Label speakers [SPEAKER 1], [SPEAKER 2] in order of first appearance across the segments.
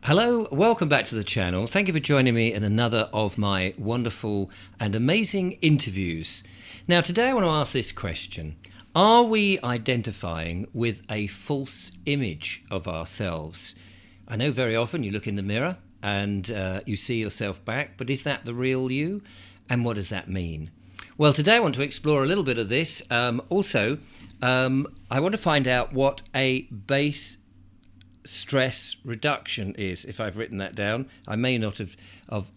[SPEAKER 1] Hello, welcome back to the channel. Thank you for joining me in another of my wonderful and amazing interviews. Now, today I want to ask this question. Are we identifying with a false image of ourselves? I know very often you look in the mirror and you see yourself back, but is that the real you? And what does that mean? Well, today I want to explore a little bit of this. I want to find out what a base stress reduction is, if I've written that down. I may not have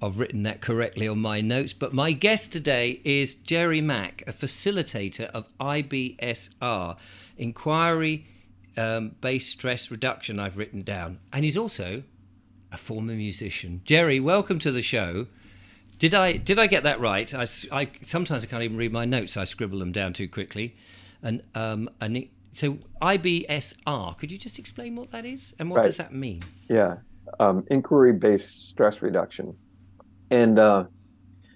[SPEAKER 1] written that correctly on my notes, but my guest today is Jerry Mack, a facilitator of IBSR, Inquiry Based Stress Reduction, I've written down. And he's also a former musician. Jerry, welcome to the show. Did I get that right? I sometimes I can't even read my notes. I scribble them down too quickly. So IBSR, could you just explain what that is and what does that mean?
[SPEAKER 2] Yeah, inquiry-based stress reduction. And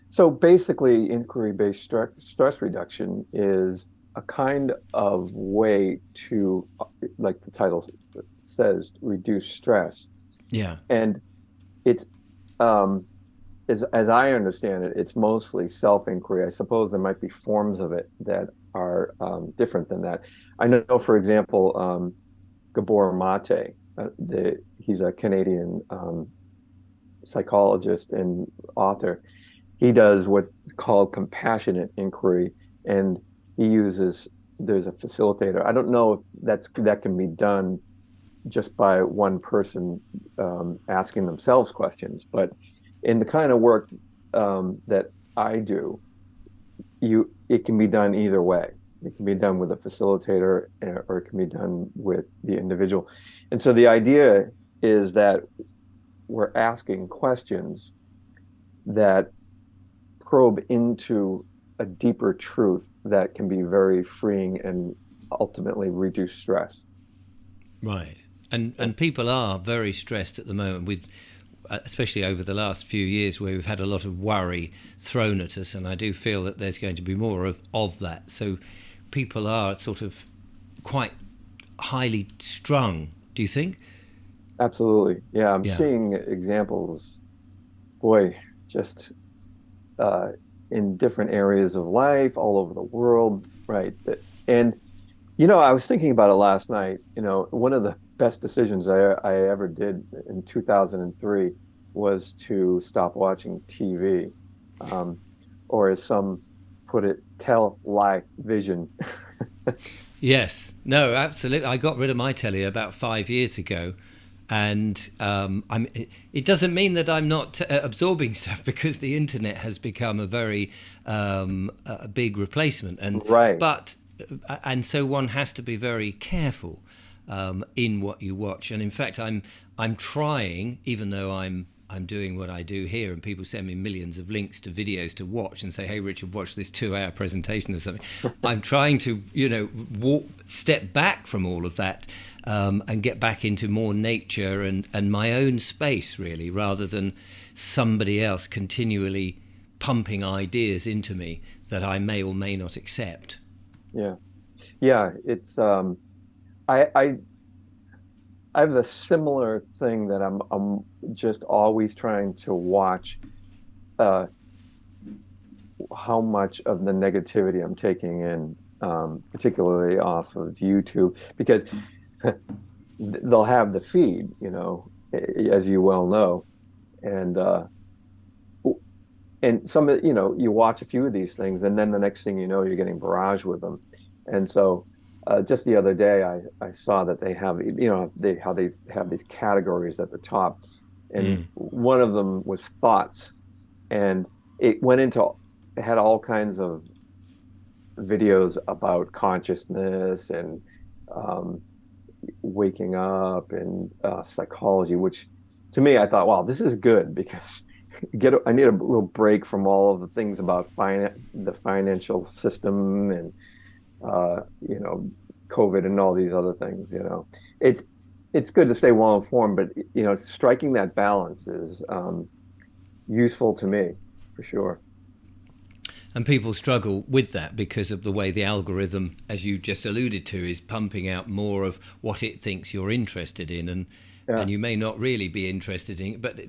[SPEAKER 2] so basically, inquiry-based stress reduction is a kind of way to, like the title says, reduce stress.
[SPEAKER 1] Yeah.
[SPEAKER 2] And it's, as I understand it, it's mostly self-inquiry. I suppose there might be forms of it that are different than that. I know, for example, Gabor Mate, he's a Canadian psychologist and author. He does what's called compassionate inquiry, and there's a facilitator. I don't know if that can be done just by one person asking themselves questions, but in the kind of work that I do, it can be done either way. It can be done with a facilitator, or it can be done with the individual. And so the idea is that we're asking questions that probe into a deeper truth that can be very freeing and ultimately reduce stress.
[SPEAKER 1] Right. And people are very stressed at the moment, with especially over the last few years, where we've had a lot of worry thrown at us, and I do feel that there's going to be more of that. So people are sort of quite highly strung, do you think?
[SPEAKER 2] Absolutely. Yeah, I'm
[SPEAKER 1] Yeah.
[SPEAKER 2] seeing examples, boy, just in different areas of life all over the world, right? And I was thinking about it last night. One of the best decisions I ever did in 2003 was to stop watching TV, or as some put it, television.
[SPEAKER 1] Yes. No, absolutely. I got rid of my telly about 5 years ago. And it doesn't mean that I'm not absorbing stuff, because the internet has become a very a big replacement.
[SPEAKER 2] Right.
[SPEAKER 1] And so one has to be very careful in what you watch. And in fact, I'm trying, even though I'm doing what I do here, and people send me millions of links to videos to watch and say, "Hey, Richard, watch this 2-hour presentation or something." I'm trying to, step back from all of that and get back into more nature and my own space, really, rather than somebody else continually pumping ideas into me that I may or may not accept.
[SPEAKER 2] Yeah. Yeah. It's I I have the similar thing that I'm just always trying to watch uh how much of the negativity I'm taking in, particularly off of YouTube, because they'll have the feed, as you well know, and some of you watch a few of these things, and then the next thing you know, you're getting barraged with them. And so just the other day, I saw that they have, how they have these categories at the top, and
[SPEAKER 1] Mm.
[SPEAKER 2] one of them was thoughts, and it had all kinds of videos about consciousness and um, waking up and psychology, which to me, I thought, wow, this is good, because I need a little break from all of the things about the financial system and uh, you know, COVID and all these other things. It's good to stay well informed, but striking that balance is useful to me for sure.
[SPEAKER 1] And people struggle with that because of the way the algorithm, as you just alluded to, is pumping out more of what it thinks you're interested in.
[SPEAKER 2] Yeah,
[SPEAKER 1] and you may not really be interested in it, but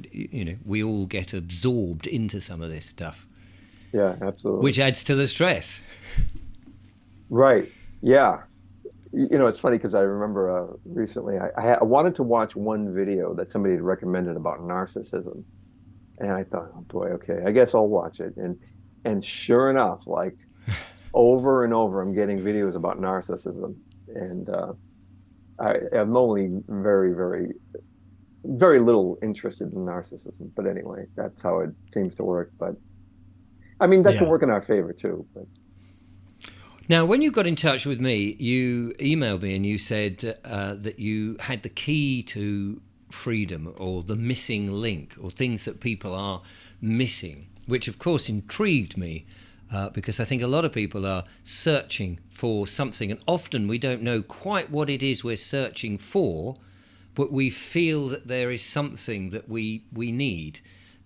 [SPEAKER 1] we all get absorbed into some of this stuff,
[SPEAKER 2] yeah, absolutely.
[SPEAKER 1] which adds to the stress.
[SPEAKER 2] Right. Yeah. It's funny because I remember recently I wanted to watch one video that somebody had recommended about narcissism, and I thought, oh boy, okay, I guess I'll watch it. And sure enough, like over and over, I'm getting videos about narcissism, and I'm only very little interested in narcissism. But anyway, that's how it seems to work. But I mean, that can
[SPEAKER 1] Yeah.
[SPEAKER 2] work in our favor too. But
[SPEAKER 1] Now, when you got in touch with me, you emailed me and you said that you had the key to freedom, or the missing link, or things that people are missing, which of course intrigued me, because I think a lot of people are searching for something, and often we don't know quite what it is we're searching for, but we feel that there is something that we need.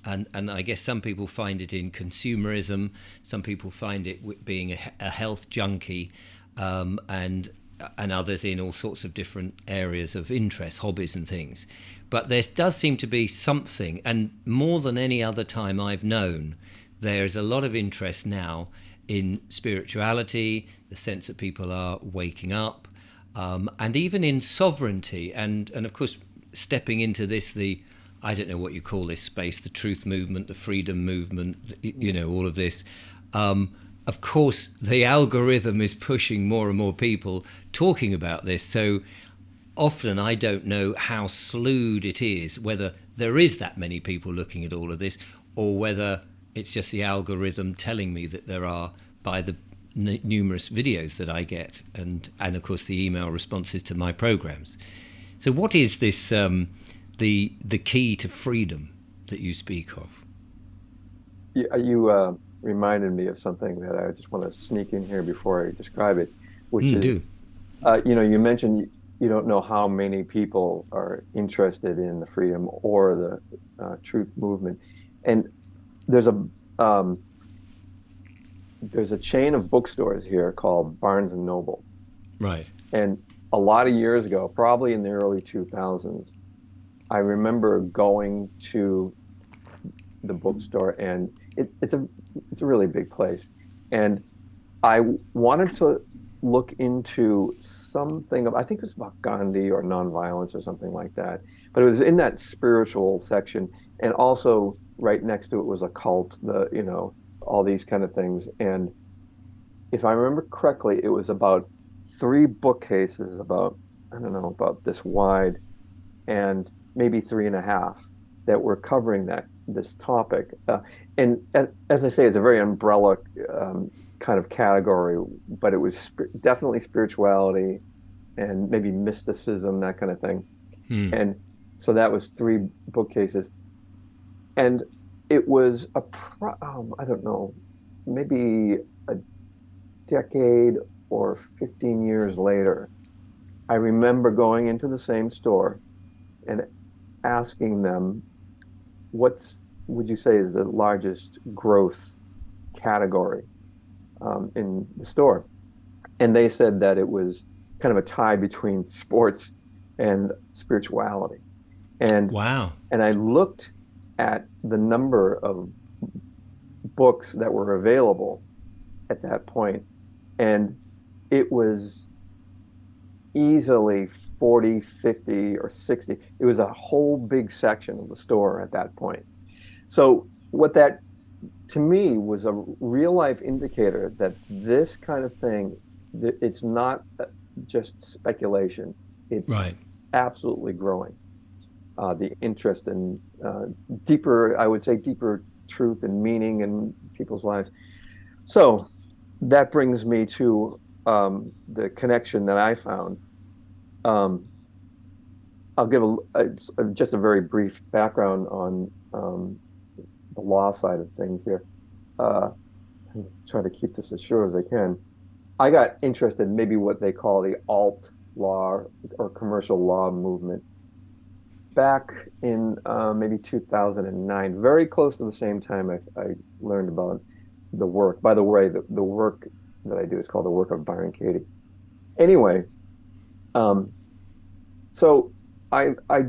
[SPEAKER 1] And I guess some people find it in consumerism, some people find it being a health junkie, and others in all sorts of different areas of interest, hobbies and things. But there does seem to be something, and more than any other time I've known, there's a lot of interest now in spirituality, the sense that people are waking up, and even in sovereignty, and of course stepping into this, the I don't know what you call this space, the truth movement, the freedom movement, all of this. Of course, the algorithm is pushing more and more people talking about this. So often I don't know how slewed it is, whether there is that many people looking at all of this, or whether it's just the algorithm telling me that there are, by the numerous videos that I get, and of course the email responses to my programs. So what is this, the key to freedom that you speak of?
[SPEAKER 2] you reminded me of something that I just want to sneak in here before I describe it, which is,
[SPEAKER 1] Do.
[SPEAKER 2] you mentioned you don't know how many people are interested in the freedom or the truth movement, and there's a um, there's a chain of bookstores here called Barnes and Noble,
[SPEAKER 1] Right.
[SPEAKER 2] and a lot of years ago, probably in the early 2000s, I remember going to the bookstore, and it's a really big place, and I wanted to look into something I think it was about Gandhi or nonviolence or something like that. But it was in that spiritual section, and also right next to it was a cult, all these kind of things. And if I remember correctly, it was about three bookcases about, I don't know, about this wide, and maybe three and a half that were covering this topic. And as I say, it's a very umbrella kind of category, but it was definitely spirituality and maybe mysticism, that kind of thing.
[SPEAKER 1] Hmm.
[SPEAKER 2] And so that was three bookcases, and it was I don't know, maybe a decade or 15 years later, I remember going into the same store and asking them, what's would you say is the largest growth category in the store? And they said that it was kind of a tie between sports and spirituality. And
[SPEAKER 1] Wow.
[SPEAKER 2] and I looked at the number of books that were available at that point, and it was easily 40, 50, or 60. It was a whole big section of the store at that point. So what that to me was a real life indicator that this kind of thing, it's not just speculation. It's
[SPEAKER 1] Right.
[SPEAKER 2] absolutely growing. The interest in deeper, I would say, deeper truth and meaning in people's lives. So that brings me to the connection that I found. Um, I'll give just a very brief background on the law side of things here. Uh, Try to keep this as short as I can. I got interested in maybe what they call the alt law or commercial law movement back in maybe 2009, very close to the same time I learned about the work. By the way, the work that I do is called the work of Byron Katie. Anyway, um, so I I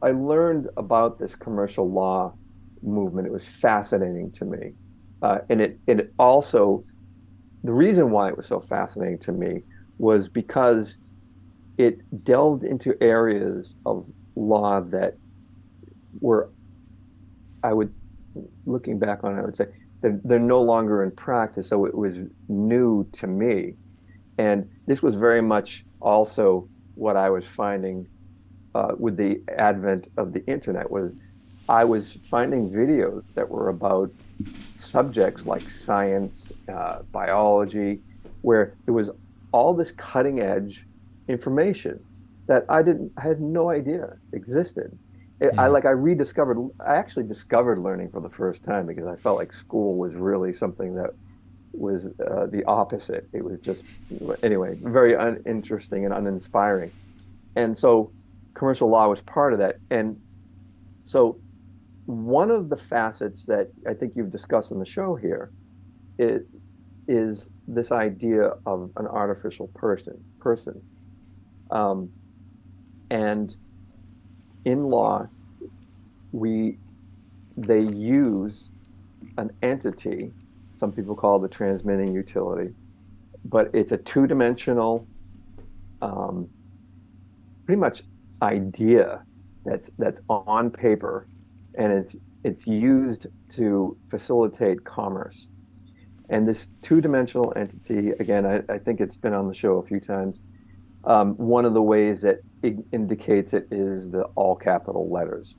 [SPEAKER 2] I learned about this commercial law movement. It was fascinating to me, and it also the reason why it was so fascinating to me was because it delved into areas of law that were, I would, looking back on it, I would say they're no longer in practice. So it was new to me. And this was very much also what I was finding with the advent of the internet was I was finding videos that were about subjects like science, biology, where it was all this cutting edge information that I had no idea existed.
[SPEAKER 1] Mm.
[SPEAKER 2] I actually discovered learning for the first time because I felt like school was really something that was the opposite. It was just, anyway, very uninteresting and uninspiring. And so commercial law was part of that. And so one of the facets that I think you've discussed in the show here it is this idea of an artificial person. Um, and in law, we they use an entity, some people call it the transmitting utility, but it's a two-dimensional, um, pretty much idea that's on paper, and it's used to facilitate commerce. And this two-dimensional entity, again, I think it's been on the show a few times. One of the ways that it indicates it is the all capital letters.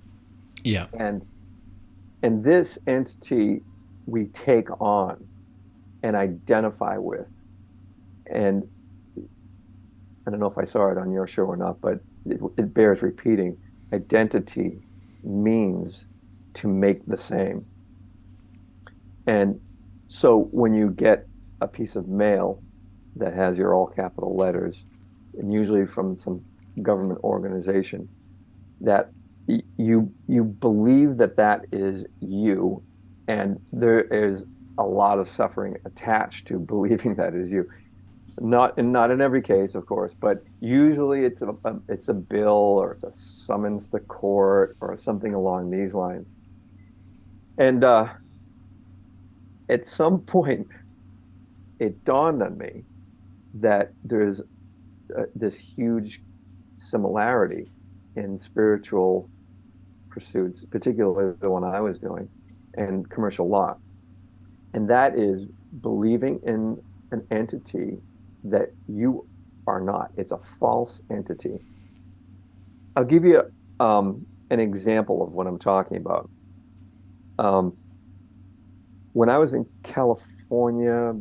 [SPEAKER 1] Yeah.
[SPEAKER 2] And this entity we take on and identify with. And I don't know if I saw it on your show or not, but it bears repeating. Identity means to make the same. And so when you get a piece of mail that has your all capital letters, and usually from some government organization, that you believe that that is you, and there is a lot of suffering attached to believing that is you. Not in every case, of course, but usually it's a bill or it's a summons to court or something along these lines. And at some point, it dawned on me that there's this huge similarity in spiritual pursuits, particularly the one I was doing, and commercial law. And that is believing in an entity that you are not. It's a false entity. I'll give you an example of what I'm talking about. Um, when I was in California,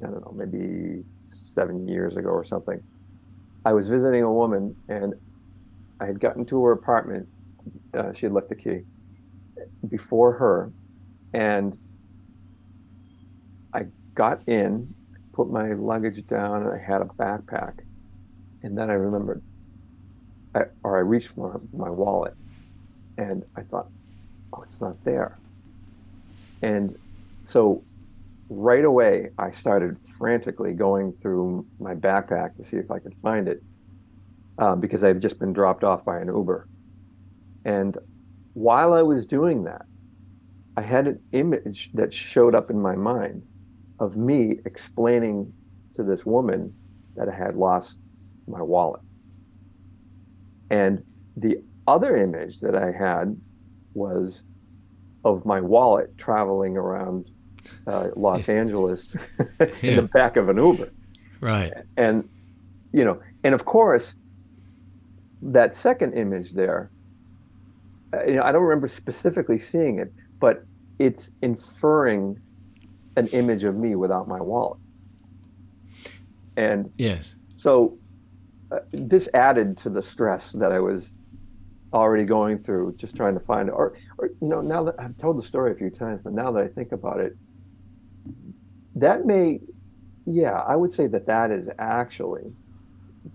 [SPEAKER 2] I don't know, maybe 7 years ago or something, I was visiting a woman and I had gotten to her apartment. She had left the key before her, and I got in, put my luggage down, and I had a backpack. And then I remembered, I reached for my wallet, and I thought, oh, it's not there. And so right away, I started frantically going through my backpack to see if I could find it, because I had just been dropped off by an Uber. And while I was doing that, I had an image that showed up in my mind of me explaining to this woman that I had lost my wallet. And the other image that I had was of my wallet traveling around
[SPEAKER 1] Yeah.
[SPEAKER 2] Los Angeles in the
[SPEAKER 1] Yeah.
[SPEAKER 2] back of an Uber.
[SPEAKER 1] Right.
[SPEAKER 2] And, and of course, that second image there, I don't remember specifically seeing it, but it's inferring an image of me without my wallet. And
[SPEAKER 1] Yes.
[SPEAKER 2] so this added to the stress that I was already going through, just trying to find it. Now that I've told the story a few times, but now that I think about it, that may, yeah, I would say that that is actually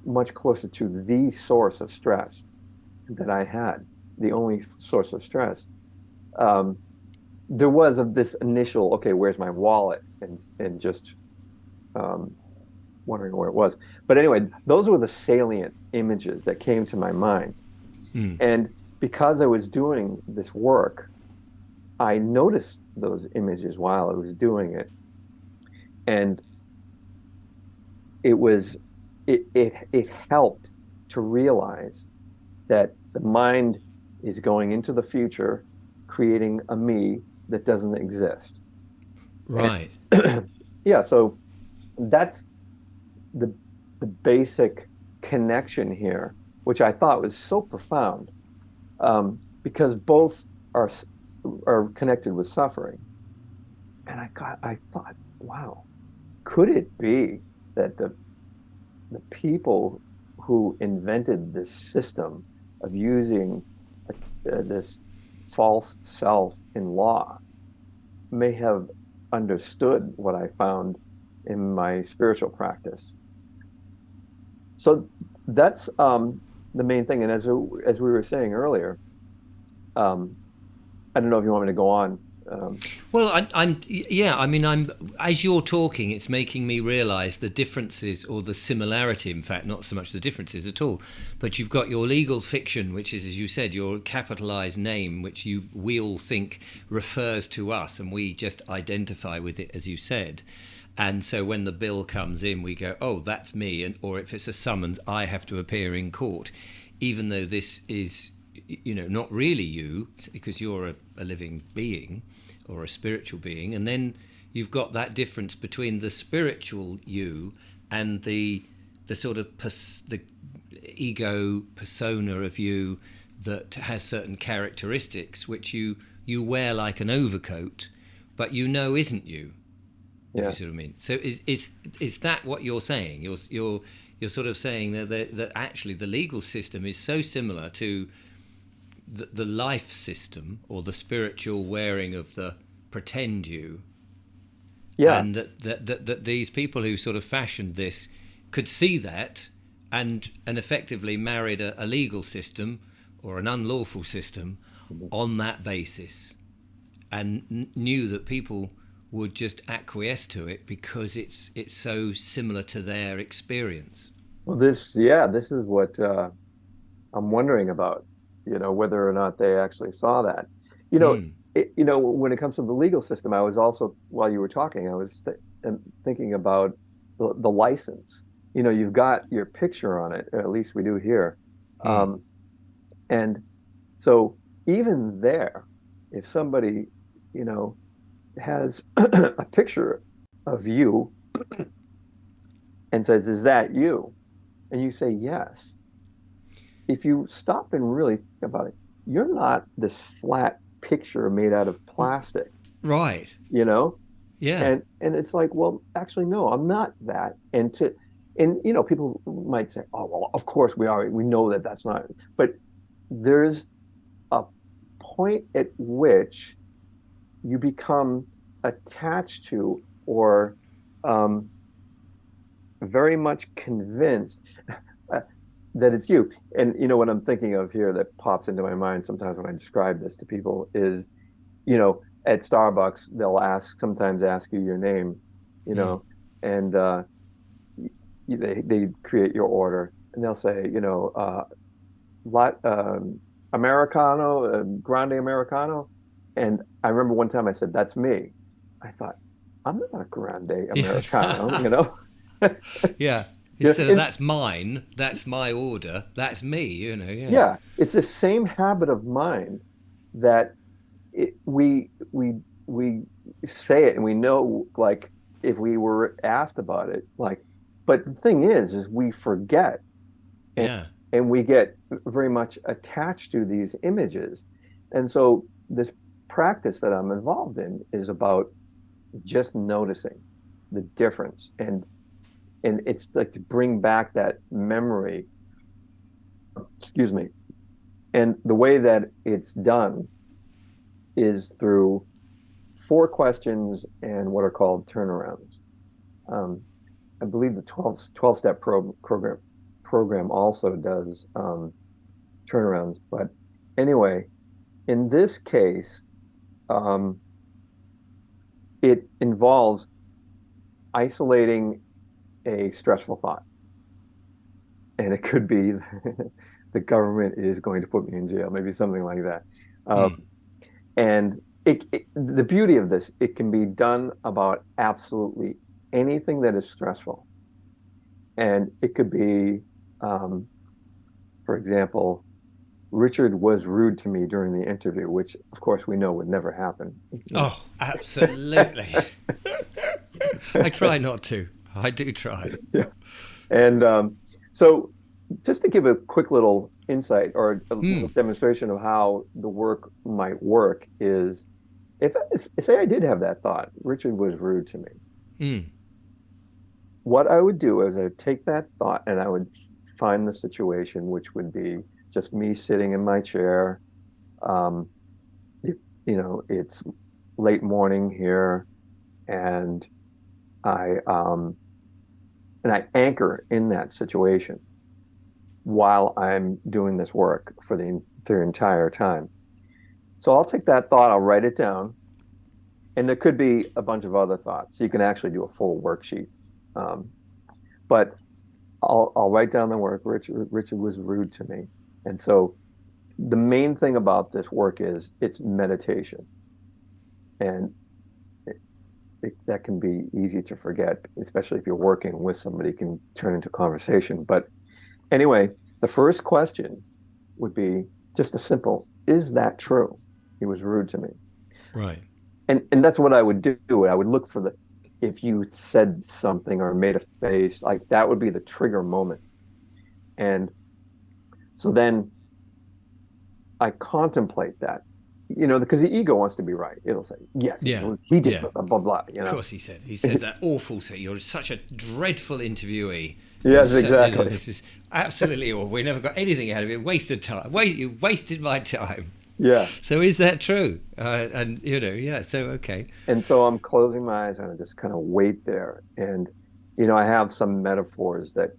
[SPEAKER 2] much closer to the source of stress that I had, the only source of stress. Um, there was of this initial, okay, where's my wallet? And just um, wondering where it was. But anyway, those were the salient images that came to my mind.
[SPEAKER 1] Mm.
[SPEAKER 2] And because I was doing this work, I noticed those images while I was doing it. And it was it helped to realize that the mind is going into the future, creating a me that doesn't exist.
[SPEAKER 1] Right.
[SPEAKER 2] And yeah, so that's the the basic connection here, which I thought was so profound, because both are are connected with suffering. And I thought, wow, could it be that the people who invented this system of using this false self in law may have understood what I found in my spiritual practice? So that's the main thing. And as we were saying earlier, um, I don't know if you want me to go on. Um,
[SPEAKER 1] Well, yeah. I mean, I'm as you're talking, it's making me realise the differences or the similarity. In fact, not so much the differences at all, but you've got your legal fiction, which is, as you said, your capitalised name, which we all think refers to us, and we just identify with it, as you said. And so when the bill comes in, we go, "Oh, that's me," and or if it's a summons, I have to appear in court, even though this is, not really you because you're a living being or a spiritual being. And then you've got that difference between the spiritual you and the sort of the ego persona of you that has certain characteristics which you wear like an overcoat, but isn't you, if you
[SPEAKER 2] yeah,
[SPEAKER 1] see what I mean. So is that what you're saying? You're sort of saying that actually the legal system is so similar to the life system or the spiritual wearing of the pretend you,
[SPEAKER 2] yeah.
[SPEAKER 1] and that these people who sort of fashioned this could see that and effectively married a legal system or an unlawful system on that basis, and knew that people would just acquiesce to it because it's so similar to their experience.
[SPEAKER 2] Well, yeah, this is what I'm wondering about, whether or not they actually saw that. You know,
[SPEAKER 1] Mm.
[SPEAKER 2] when it comes to the legal system, I was also, while you were talking, I was thinking about the license. You've got your picture on it, or at least we do here.
[SPEAKER 1] Mm.
[SPEAKER 2] Um, and so even there, if somebody, you know, has a picture of you and says, "Is that you?" and you say yes, if you stop and really think about it, you're not this flat picture made out of plastic,
[SPEAKER 1] Right.
[SPEAKER 2] you know?
[SPEAKER 1] Yeah.
[SPEAKER 2] And it's like, well, actually, no, I'm not that. And people might say, oh, well, of course we know that that's not, but there's a point at which you become attached to or um, very much convinced uh, that it's you. And what I'm thinking of here that pops into my mind sometimes when I describe this to people is, at Starbucks, they'll sometimes ask you your name, you
[SPEAKER 1] Mm.
[SPEAKER 2] know, and they create your order and they'll say, Americano, grande Americano. And I remember one time I said, that's me. I thought, I'm not a grande Americano,
[SPEAKER 1] Yeah.
[SPEAKER 2] you know?
[SPEAKER 1] Yeah.
[SPEAKER 2] Yeah,
[SPEAKER 1] Instead of
[SPEAKER 2] and
[SPEAKER 1] that's mine, that's my order, that's me, yeah.
[SPEAKER 2] yeah, it's the same habit of mind that we say it and we know, like, if we were asked about it, like, but the thing is we forget, and
[SPEAKER 1] Yeah.
[SPEAKER 2] we get very much attached to these images. And so this practice that I'm involved in is about just noticing the difference, and it's like to bring back that memory, excuse me. And the way that it's done is through 4 questions and what are called turnarounds. Um, I believe the 12 step program also does turnarounds. But anyway, in this case, um, it involves isolating a stressful thought. And it could be the government is going to put me in jail, maybe something like that. Um,
[SPEAKER 1] Mm.
[SPEAKER 2] and the beauty of this, it can be done about absolutely anything that is stressful. And it could be, um, for example, Richard was rude to me during the interview, which of course we know would never happen.
[SPEAKER 1] Oh, absolutely. I try not to. I do try.
[SPEAKER 2] Yeah. And so just to give a quick little insight or a little
[SPEAKER 1] Mm.
[SPEAKER 2] demonstration of how the work might work is if say I did have that thought, Richard was rude to me.
[SPEAKER 1] Mm.
[SPEAKER 2] What I would do is I would take that thought and I would find the situation, which would be just me sitting in my chair. Um, you, it's late morning here, and I um, I anchor in that situation while I'm doing this work for the entire time. So I'll take that thought, I'll write it down, and there could be a bunch of other thoughts. You can actually do a full worksheet, um, but I'll write down the work. Richard was rude to me, and so the main thing about this work is it's meditation, and that can be easy to forget, especially if you're working with somebody, it can turn into conversation. But anyway, the first question would be just a simple, is that true? He was rude to me.
[SPEAKER 1] Right.
[SPEAKER 2] And that's what I would do. I would look for if you said something or made a face, like that would be the trigger moment. And so then I contemplate that, because the ego wants to be right. It'll say, yes,
[SPEAKER 1] Yeah.
[SPEAKER 2] he did,
[SPEAKER 1] Yeah.
[SPEAKER 2] blah, blah, blah,
[SPEAKER 1] Of course, he said. He said that awful thing. You're such a dreadful interviewee. You're
[SPEAKER 2] Yes,
[SPEAKER 1] so,
[SPEAKER 2] exactly.
[SPEAKER 1] this is absolutely awful. We never got anything out of it. Wasted time. You wasted my time.
[SPEAKER 2] Yeah.
[SPEAKER 1] So is that true? And yeah. So okay.
[SPEAKER 2] And so I'm closing my eyes and I just kind of wait there. And, I have some metaphors that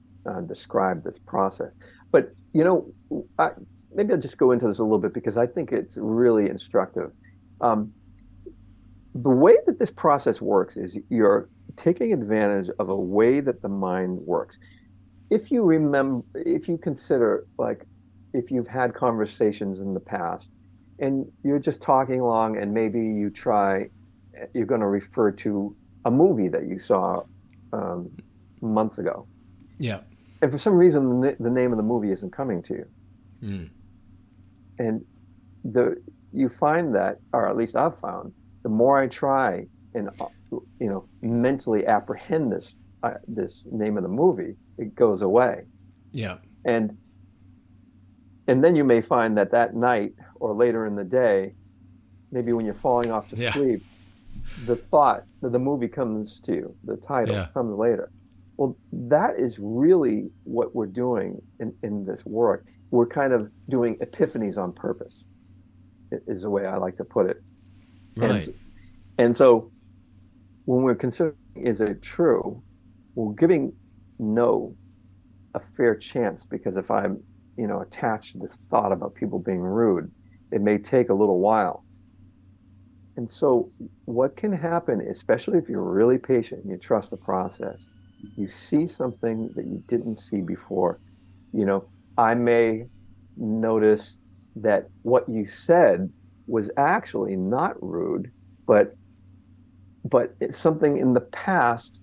[SPEAKER 2] describe this process. But, maybe I'll just go into this a little bit because I think it's really instructive. Um, the way that this process works is you're taking advantage of a way that the mind works. If you consider, like, if you've had conversations in the past and you're just talking along and maybe you're going to refer to a movie that you saw um, months ago.
[SPEAKER 1] Yeah.
[SPEAKER 2] And for some reason, the name of the movie isn't coming to you.
[SPEAKER 1] Mm.
[SPEAKER 2] And you find that, or at least I've found, the more I try and mentally apprehend this name of the movie, it goes away.
[SPEAKER 1] Yeah.
[SPEAKER 2] And then you may find that that night or later in the day, maybe when you're falling off to
[SPEAKER 1] Yeah.
[SPEAKER 2] sleep, the thought that the movie comes to you, the title
[SPEAKER 1] Yeah.
[SPEAKER 2] comes later. Well, that is really what we're doing in this work. We're kind of doing epiphanies on purpose, is the way I like to put it. And
[SPEAKER 1] Right.
[SPEAKER 2] and so when we're considering is it true, we're giving no a fair chance because if I'm, attached to this thought about people being rude, it may take a little while. And so what can happen, especially if you're really patient and you trust the process, you see something that you didn't see before. You know, I may notice that what you said was actually not rude, but it's something in the past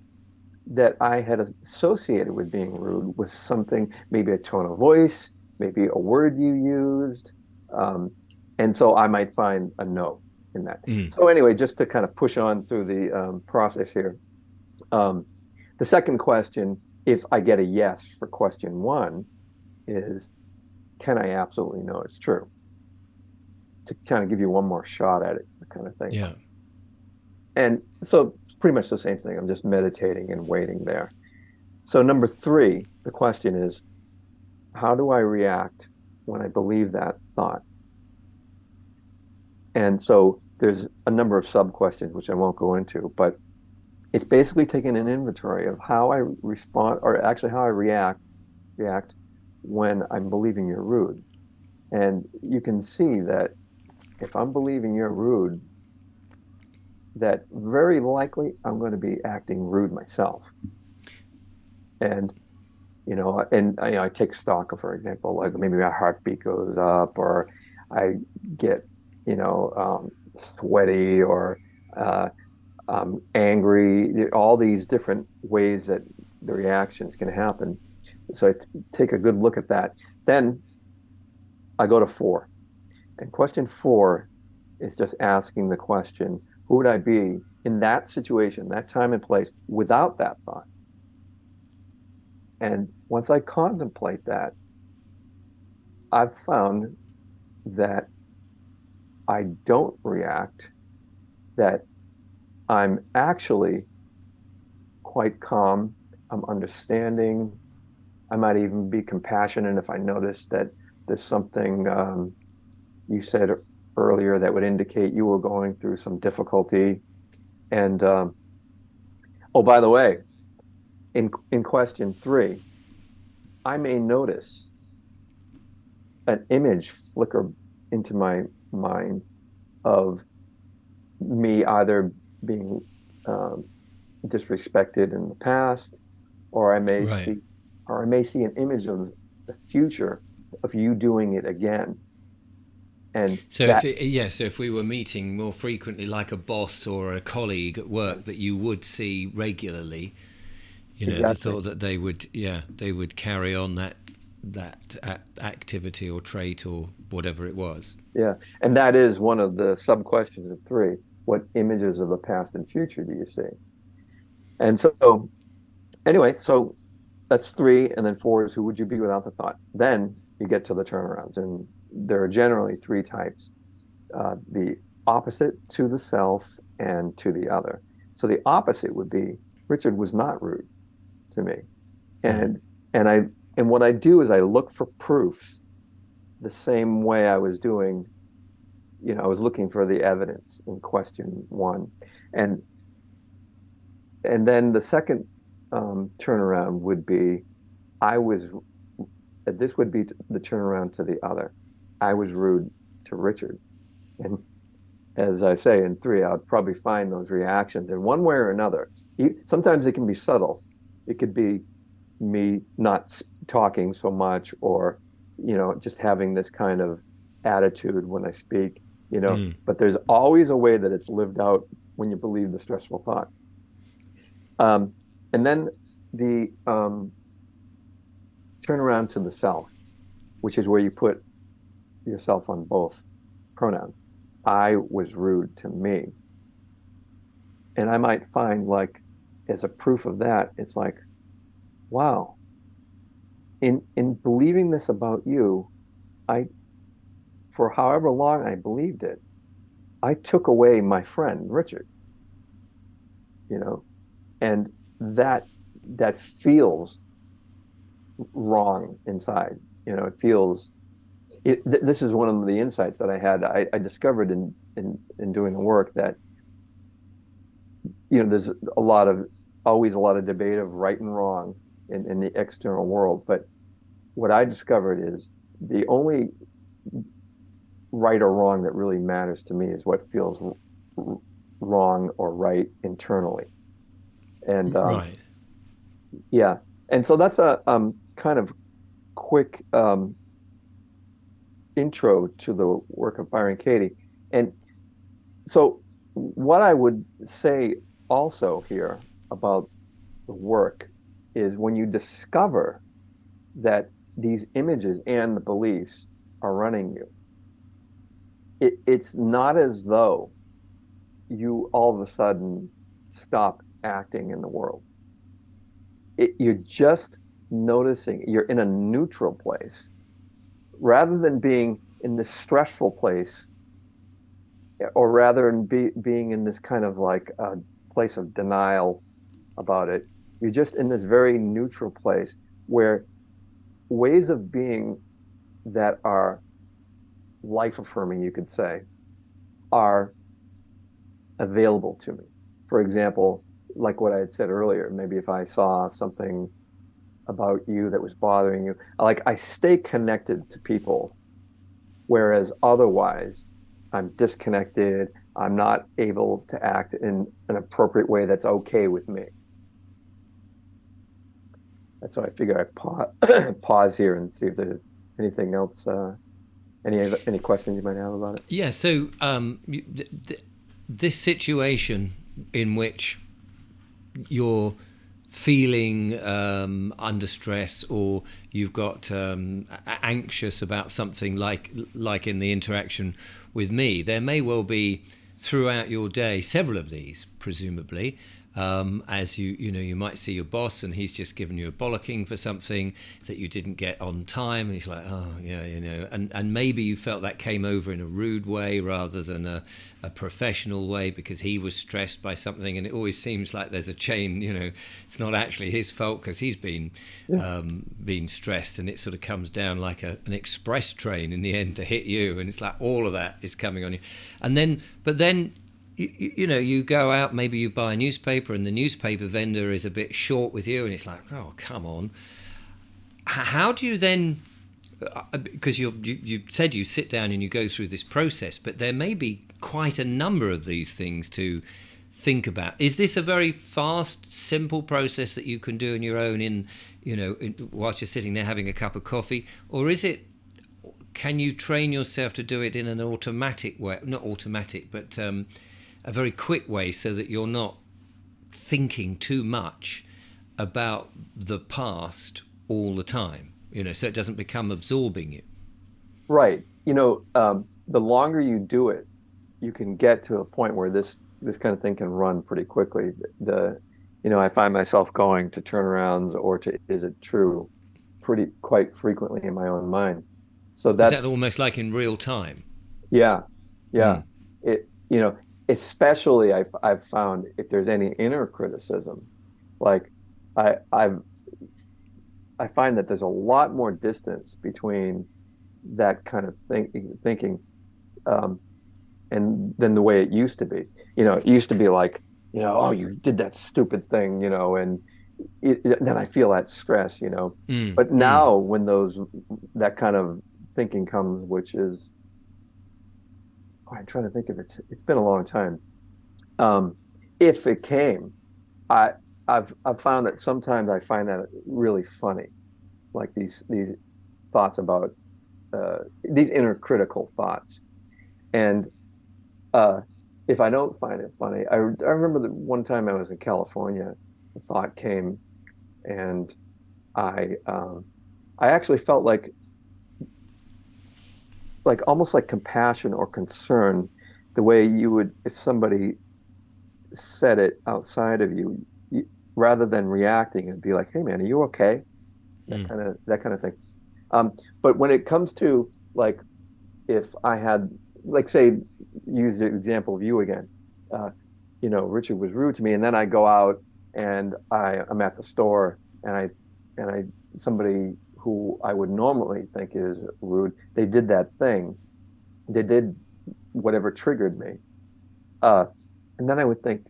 [SPEAKER 2] that I had associated with being rude was something, maybe a tone of voice, maybe a word you used. Um, and so I might find a no in that.
[SPEAKER 1] Mm.
[SPEAKER 2] So, anyway, just to kind of push on through the process here. Um, the second question, if I get a yes for question one, is can I absolutely know it's true? To kind of give you one more shot at it, kind of thing.
[SPEAKER 1] Yeah.
[SPEAKER 2] And so it's pretty much the same thing. I'm just meditating and waiting there. So number three, the question is, how do I react when I believe that thought? And so there's a number of sub questions, which I won't go into, but it's basically taking an inventory of how I respond, or actually how I react when I'm believing you're rude. And you can see that if I'm believing you're rude, that very likely I'm going to be acting rude myself. And and I take stock of, for example, like maybe my heartbeat goes up, or I get, sweaty, or uh, angry, all these different ways that the reactions can happen. So take a good look at that. Then I go to four. And question four is just asking the question, who would I be in that situation, that time and place, without that thought? And once I contemplate that, I've found that I don't react, that I'm actually quite calm. I'm understanding. I might even be compassionate if I notice that there's something you said earlier that would indicate you were going through some difficulty. And oh, by the way, in question three, I may notice an image flicker into my mind of me either being um, disrespected in the past, or I may
[SPEAKER 1] Right.
[SPEAKER 2] see, or I may see an image of the future of you doing it again. And
[SPEAKER 1] So
[SPEAKER 2] that,
[SPEAKER 1] so if we were meeting more frequently, like a boss or a colleague at work that you would see regularly, the
[SPEAKER 2] exactly.
[SPEAKER 1] thought that they would carry on that activity or trait or whatever it was.
[SPEAKER 2] Yeah. And that is one of the sub questions of three. What images of the past and future do you see? And so, anyway, so that's three. And then four is, who would you be without the thought? Then you get to the turnarounds. And there are generally three types: the opposite, to the self, and to the other. So the opposite would be, Richard was not rude to me.
[SPEAKER 1] Mm.
[SPEAKER 2] And and I and what I do is I look for proofs the same way I was doing, I was looking for the evidence in question one. And and then the second turnaround would be, I was this would be the turnaround to the other. I was rude to Richard. And as I say in three, I'd probably find those reactions in one way or another. Sometimes it can be subtle. It could be me not talking so much, or, just having this kind of attitude when I speak,
[SPEAKER 1] Mm.
[SPEAKER 2] but there's always a way that it's lived out when you believe the stressful thought. Um, and then the turn around to the self, which is where you put yourself on both pronouns. I was rude to me. And I might find, like, as a proof of that, it's like, wow, in believing this about you, I, for however long I believed it, I took away my friend Richard, you know, and that that feels wrong inside. It feels this is one of the insights that I had. I discovered in doing the work that, there's always a lot of debate of right and wrong in the external world. But what I discovered is the only right or wrong that really matters to me is what feels wrong or right internally. And
[SPEAKER 1] Right.
[SPEAKER 2] yeah, and so that's a kind of quick intro to the work of Byron Katie. And so, what I would say also here about the work is, when you discover that these images and the beliefs are running you, it's not as though you all of a sudden stop acting in the world. You're just noticing you're in a neutral place rather than being in this stressful place, or rather than being in this kind of like a place of denial about it. You're just in this very neutral place where ways of being that are life affirming, you could say, are available to me. For example, like what I had said earlier, maybe if I saw something about you that was bothering you, like, I stay connected to people, whereas otherwise I'm disconnected. I'm not able to act in an appropriate way that's okay with me. That's why I figure I pause here and see if there's anything else, any questions you might have about it.
[SPEAKER 1] Yeah. So this situation in which you're feeling under stress, or you've got anxious about something, like in the interaction with me, there may well be throughout your day several of these, presumably. As you might see your boss and he's just given you a bollocking for something that you didn't get on time, and he's like, oh yeah, and maybe you felt that came over in a rude way rather than a professional way because he was stressed by something, and it always seems like there's a chain. It's not actually his fault because he's
[SPEAKER 2] Yeah.
[SPEAKER 1] been stressed, and it sort of comes down like an express train in the end to hit you, and it's like all of that is coming on you, but then you go out, maybe you buy a newspaper and the newspaper vendor is a bit short with you, and it's like, oh, come on. How do you then, because you said you sit down and you go through this process, but there may be quite a number of these things to think about. Is this a very fast, simple process that you can do on your own whilst you're sitting there having a cup of coffee, or can you train yourself to do it in an automatic way? Not automatic, but a very quick way, so that you're not thinking too much about the past all the time, so it doesn't become absorbing you.
[SPEAKER 2] Right. The longer you do it, you can get to a point where this kind of thing can run pretty quickly. I find myself going to turnarounds or to is it true pretty quite frequently in my own mind. So
[SPEAKER 1] Is that
[SPEAKER 2] that's
[SPEAKER 1] almost like in real time?
[SPEAKER 2] yeah, yeah.
[SPEAKER 1] Mm.
[SPEAKER 2] It especially I've found if there's any inner criticism, like I've I find that there's a lot more distance between that kind of thinking um, and than the way it used to be. It used to be like, oh, you did that stupid thing, and then I feel that stress.
[SPEAKER 1] Mm.
[SPEAKER 2] But
[SPEAKER 1] Mm.
[SPEAKER 2] now when that kind of thinking comes, which is, oh, I'm trying to think of it. It's been a long time. Um, if it came, I I've found that sometimes I find that really funny, like these thoughts about these inner critical thoughts. And uh, if I don't find it funny, I remember that one time I was in California, a thought came, and I um, I actually felt like almost like compassion or concern, the way you would if somebody said it outside of you, rather than reacting and be like, "Hey man, are you okay?"
[SPEAKER 1] Mm.
[SPEAKER 2] That kind of thing. But when it comes to like if I had, like, say, use the example of you again, uh, Richard was rude to me, and then I go out and I'm at the store and I somebody who I would normally think is rude, they did that thing, they did whatever triggered me, uh, and then I would think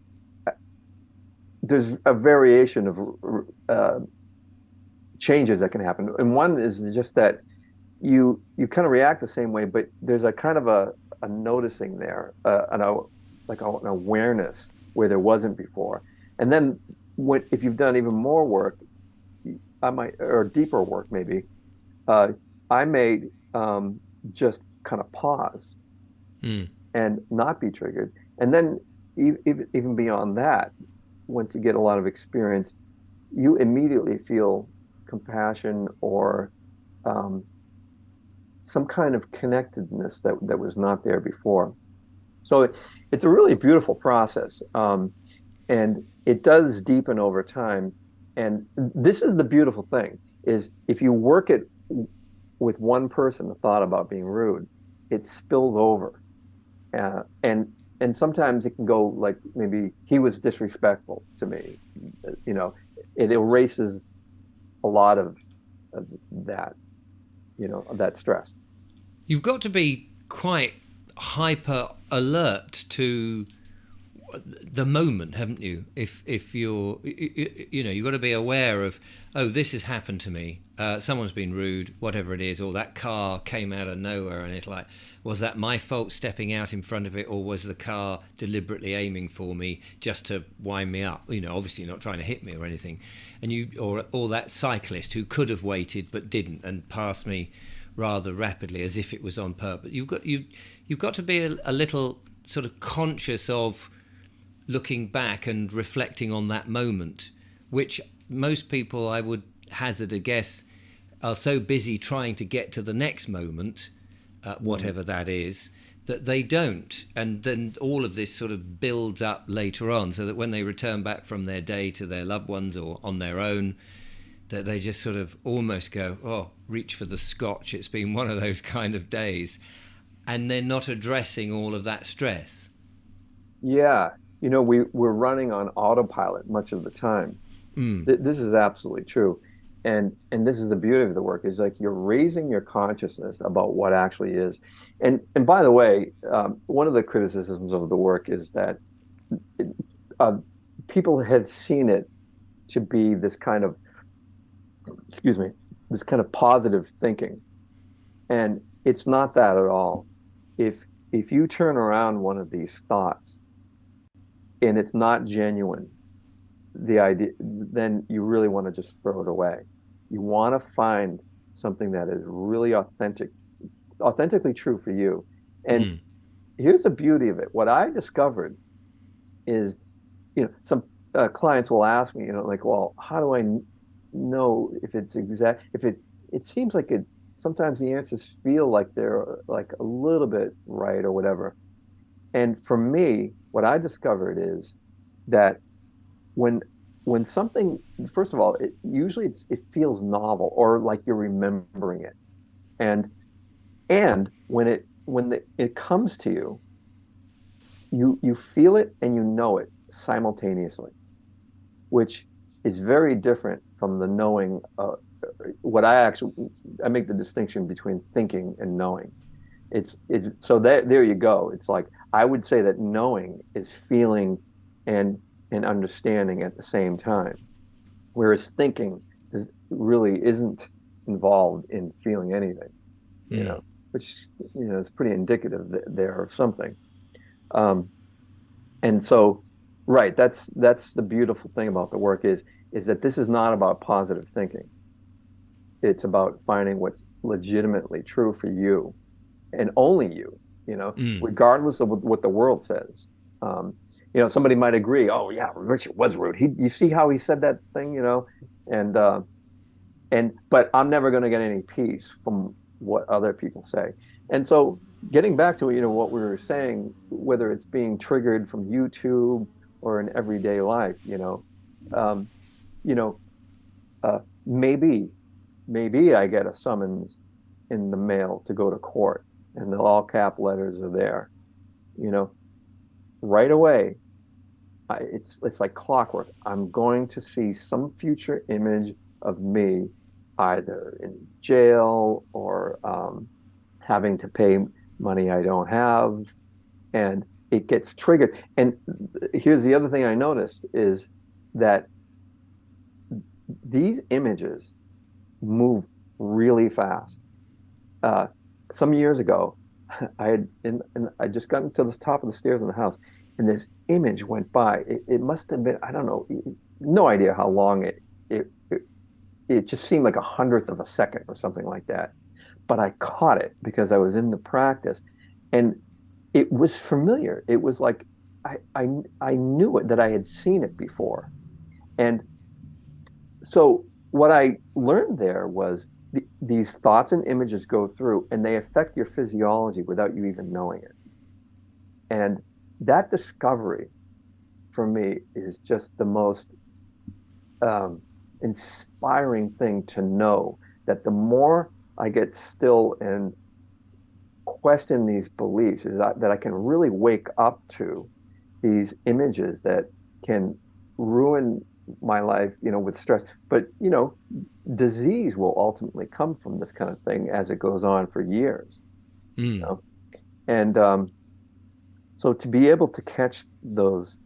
[SPEAKER 2] there's a variation of uh, changes that can happen, and one is just that you kind of react the same way, but there's a kind of a noticing there, like an awareness where there wasn't before. And then if you've done even more work, I might, or deeper work maybe, uh, I may just kind of pause
[SPEAKER 1] Mm.
[SPEAKER 2] and not be triggered. And then even beyond that, once you get a lot of experience, you immediately feel compassion or um, some kind of connectedness that was not there before. So it's a really beautiful process. And it does deepen over time. And this is the beautiful thing is if you work it with one person, the thought about being rude, it spills over. And sometimes it can go like maybe he was disrespectful to me. You know, it erases a lot of that, of that stress.
[SPEAKER 1] You've got to be quite hyper alert to the moment, haven't you? If you're, you know, you've got to be aware of, oh, this has happened to me. Someone's been rude, whatever it is, or that car came out of nowhere, and it's like, was that my fault stepping out in front of it, or was the car deliberately aiming for me just to wind me up? You know, obviously not trying to hit me or anything. And you, or that cyclist who could have waited but didn't and passed me rather rapidly as if it was on purpose. You've got to be a little sort of conscious of looking back and reflecting on that moment, which most people, I would hazard a guess, are so busy trying to get to the next moment, whatever that is, that they don't. And then all of this sort of builds up later on, so that when they return back from their day to their loved ones or on their own, that they just sort of almost go, oh, reach for the scotch, it's been one of those kind of days. And they're not addressing all of that stress.
[SPEAKER 2] Yeah. We're running on autopilot much of the time. This is absolutely true. And this is the beauty of the work, is like you're raising your consciousness about what actually is. And by the way, one of the criticisms of the work is that uh, people have seen it to be this kind of, excuse me, this kind of positive thinking. And it's not that at all. If you turn around one of these thoughts and it's not genuine, the idea, then you really want to just throw it away. You want to find something that is really authentically true for you. And here's the beauty of it. What I discovered is, some clients will ask me, like, well, how do I know if it's exact, if it seems like sometimes the answers feel like they're like a little bit right or whatever. And for me, what I discovered is that when when something, first of all, it feels novel or like you're remembering it. And it comes to you, you feel it and you know it simultaneously, which is very different from the knowing. I make the distinction between thinking and knowing. It's so there you go. It's like I would say that knowing is feeling and understanding at the same time, whereas thinking really isn't involved in feeling anything,
[SPEAKER 1] Mm.
[SPEAKER 2] which is pretty indicative there of something. Um, and so, right, that's the beautiful thing about the work is that this is not about positive thinking. It's about finding what's legitimately true for you and only you,
[SPEAKER 1] Mm.
[SPEAKER 2] regardless of what the world says. Somebody might agree, oh yeah, Richard was rude. You see how he said that thing, and but I'm never going to get any peace from what other people say. And so getting back to, what we were saying, whether it's being triggered from YouTube or in everyday life, um, you know, maybe I get a summons in the mail to go to court and the all cap letters are there, you know, right away. It's like clockwork. I'm going to see some future image of me either in jail or having to pay money I don't have, and it gets triggered. And here's the other thing I noticed is that these images move really fast. Uh, some years ago, I just got to the top of the stairs in the house, and this image went by. It must have been, I don't know, no idea how long it just seemed like a hundredth of a second or something like that. But I caught it because I was in the practice, and it was familiar. It was like I knew it, that I had seen it before. And so what I learned there was these thoughts and images go through and they affect your physiology without you even knowing it. And that discovery for me is just the most um, inspiring thing to know, that the more I get still and question these beliefs, is that I can really wake up to these images that can ruin my life, with stress. But, disease will ultimately come from this kind of thing as it goes on for years. You
[SPEAKER 1] Mm.
[SPEAKER 2] know? And So to be able to catch those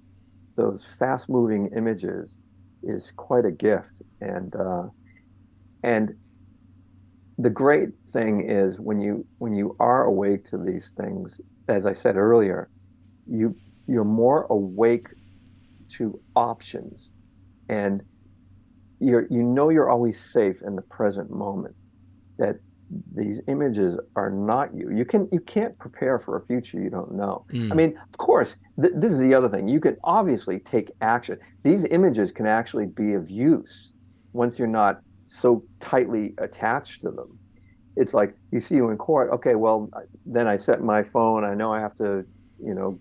[SPEAKER 2] fast moving images is quite a gift. And the great thing is when you are awake to these things, as I said earlier, you you're more awake to options, and you know you're always safe in the present moment. That these images are not you. You can't prepare for a future you don't know. I
[SPEAKER 1] Mm.
[SPEAKER 2] mean, of course, this is the other thing. You can obviously take action. These images can actually be of use once you're not so tightly attached to them. It's like you see you in court. Okay, well, then I set my phone. I know I have to,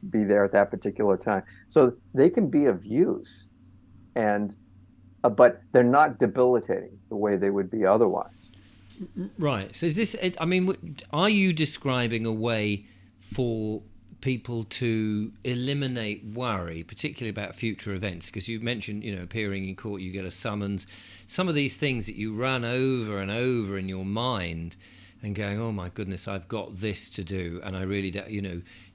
[SPEAKER 2] be there at that particular time. So they can be of use, and but they're not debilitating the way they would be otherwise.
[SPEAKER 1] Right. So is this? I mean, are you describing a way for people to eliminate worry, particularly about future events? Because you mentioned, appearing in court, you get a summons. Some of these things that you run over and over in your mind, and going, oh my goodness, I've got this to do, and I really,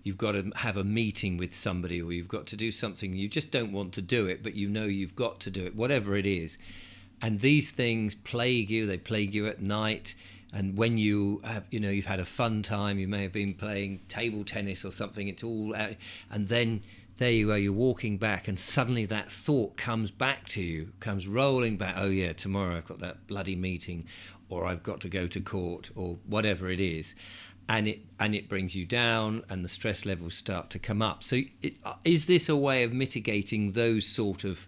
[SPEAKER 1] you've got to have a meeting with somebody, or you've got to do something. You just don't want to do it, but you've got to do it, whatever it is. And these things plague you. They plague you at night. And when you have, you've had a fun time, you may have been playing table tennis or something, it's all out. And then there you are, you're walking back, and suddenly that thought comes back to you, comes rolling back. Oh yeah, tomorrow I've got that bloody meeting, or I've got to go to court, or whatever it is. And it brings you down, and the stress levels start to come up. So is this a way of mitigating those sort of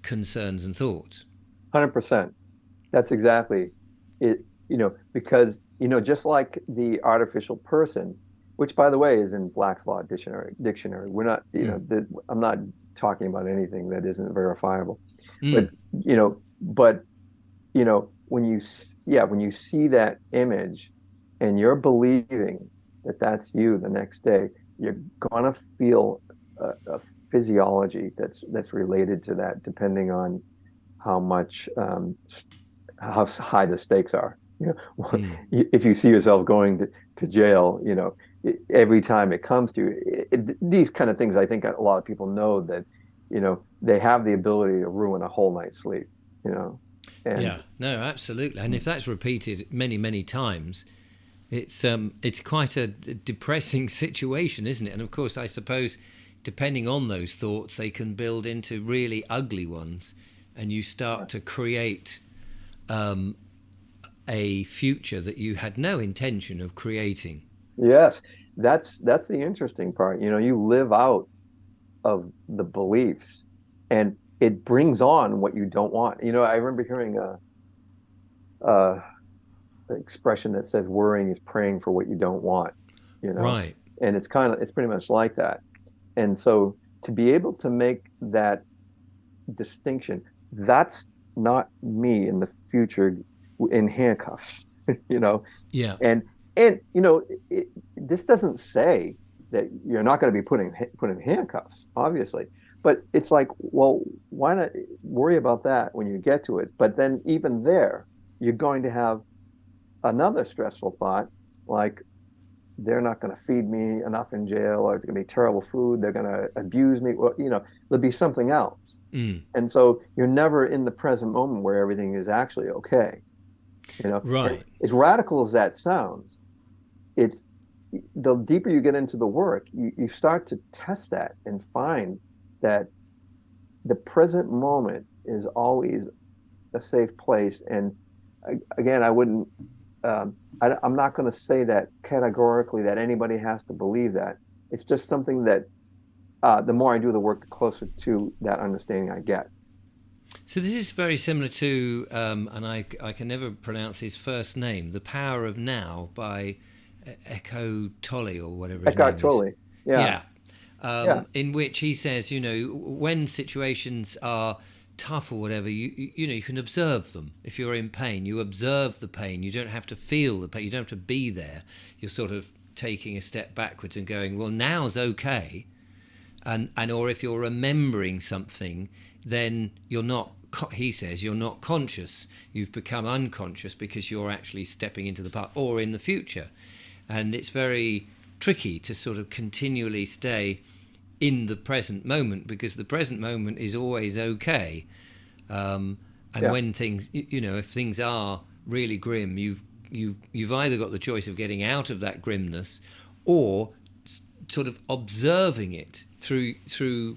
[SPEAKER 1] concerns and thoughts?
[SPEAKER 2] 100%. That's exactly it, because, just like the artificial person, which by the way is in Black's Law dictionary. We're not,
[SPEAKER 1] Mm.
[SPEAKER 2] I'm not talking about anything that isn't verifiable. But,
[SPEAKER 1] Mm.
[SPEAKER 2] but, when you see that image and you're believing that that's you the next day, you're gonna feel a physiology that's related to that, depending on how much how high the stakes are.
[SPEAKER 1] Mm.
[SPEAKER 2] If you see yourself going to jail, every time it comes to you, these kind of things, I think a lot of people know that, they have the ability to ruin a whole night's sleep, and
[SPEAKER 1] Yeah, no, absolutely. And if that's repeated many, many times, it's quite a depressing situation, isn't it? And of course, I suppose, depending on those thoughts, they can build into really ugly ones, and you start to create um, a future that you had no intention of creating.
[SPEAKER 2] yes, that's the interesting part. You live out of the beliefs, and it brings on what you don't want. I remember hearing a expression that says worrying is praying for what you don't want, you know,
[SPEAKER 1] Right.
[SPEAKER 2] and it's pretty much like that. And so to be able to make that distinction, that's not me in the future in handcuffs, you know,
[SPEAKER 1] Yeah.
[SPEAKER 2] and this doesn't say that you're not going to be put in handcuffs, obviously, but it's like, well, why not worry about that when you get to it? But then even there, you're going to have another stressful thought, like they're not going to feed me enough in jail, or it's going to be terrible food. They're going to abuse me. Well, there'll be something else.
[SPEAKER 1] Mm.
[SPEAKER 2] And so you're never in the present moment where everything is actually okay. And
[SPEAKER 1] Right.
[SPEAKER 2] as radical as that sounds, it's the deeper you get into the work, you start to test that and find that the present moment is always a safe place. And again, I wouldn't, I'm not going to say that categorically that anybody has to believe that. It's just something that the more I do the work, the closer to that understanding I get.
[SPEAKER 1] So this is very similar to, and I can never pronounce his first name, The Power of Now by Eckhart Tolle, or whatever his
[SPEAKER 2] Eckhart
[SPEAKER 1] name is.
[SPEAKER 2] Tolle. Yeah.
[SPEAKER 1] Yeah.
[SPEAKER 2] Yeah.
[SPEAKER 1] In which he says, when situations are tough or whatever, you can observe them. If you're in pain, you observe the pain. You don't have to feel the pain. You don't have to be there. You're sort of taking a step backwards and going, well, now's okay. And or if you're remembering something, then you're not, he says, you're not conscious. You've become unconscious because you're actually stepping into the past or in the future. And it's very tricky to sort of continually stay in the present moment, because the present moment is always okay. And
[SPEAKER 2] Yeah.
[SPEAKER 1] when things, if things are really grim, you've either got the choice of getting out of that grimness, or sort of observing it through